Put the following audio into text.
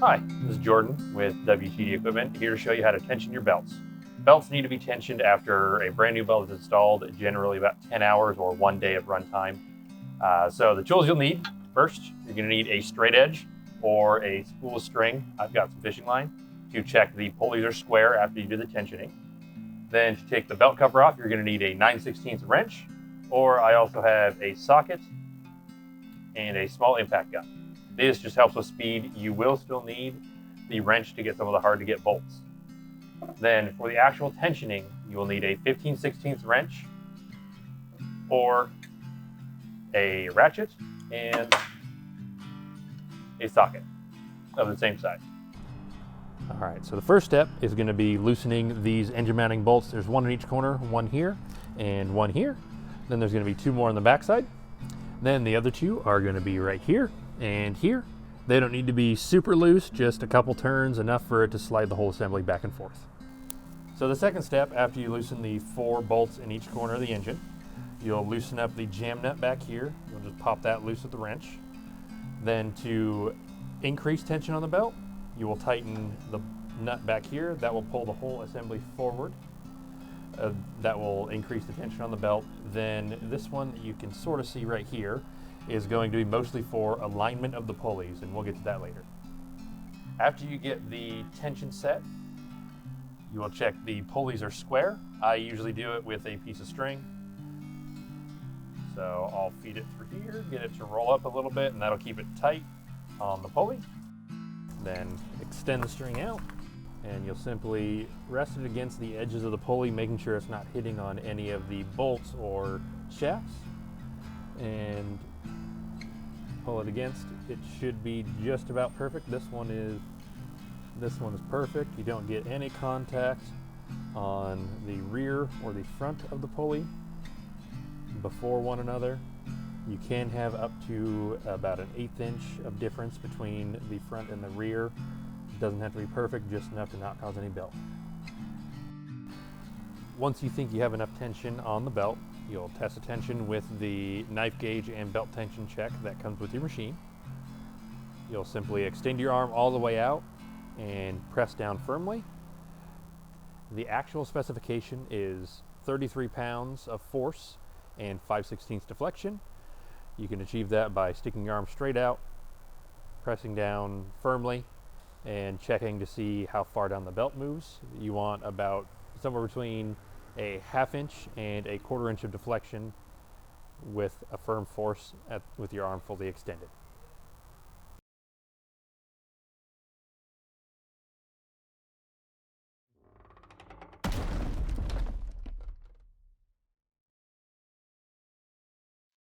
Hi, this is Jordan with WTD Equipment, here to show you how to tension your belts. Belts need to be tensioned after a brand new belt is installed, generally about 10 hours or 1 day of runtime. So the tools you'll need, first, you're going to need a straight edge or a spool of string. I've got some fishing line to check the pulleys are square after you do the tensioning. Then to take the belt cover off, you're going to need a 9/16 wrench, or I also have a socket and a small impact gun. This just helps with speed. You will still need the wrench to get some of the hard to get bolts. Then for the actual tensioning, you will need a 15/16 wrench or a ratchet and a socket of the same size. All right, so the first step is going to be loosening these engine mounting bolts. There's one in each corner, one here and one here. Then there's going to be two more on the backside. Then the other two are going to be right here and here. They don't need to be super loose, just a couple turns, enough for it to slide the whole assembly back and forth. So the second step, after you loosen the 4 bolts in each corner of the engine, you'll loosen up the jam nut back here. You'll just pop that loose with the wrench. Then to increase tension on the belt, you will tighten the nut back here. That will pull the whole assembly forward. That will increase the tension on the belt. Then this one that you can sort of see right here is going to be mostly for alignment of the pulleys, and we'll get to that later. After you get the tension set, you will check the pulleys are square. I usually do it with a piece of string. So I'll feed it through here, get it to roll up a little bit, and that'll keep it tight on the pulley. Then extend the string out, and you'll simply rest it against the edges of the pulley, making sure it's not hitting on any of the bolts or shafts, and pull it against. It should be just about perfect. This one is perfect. You don't get any contact on the rear or the front of the pulley before one another. You can have up to about an 1/8 inch of difference between the front and the rear. It doesn't have to be perfect, just enough to not cause any belt. Once you think you have enough tension on the belt, you'll test the tension with the knife gauge and belt tension check that comes with your machine. You'll simply extend your arm all the way out and press down firmly. The actual specification is 33 pounds of force and 5/16 deflection. You can achieve that by sticking your arm straight out, pressing down firmly, and checking to see how far down the belt moves. You want about somewhere between a 1/2 inch and a 1/4 inch of deflection with a firm force with your arm fully extended.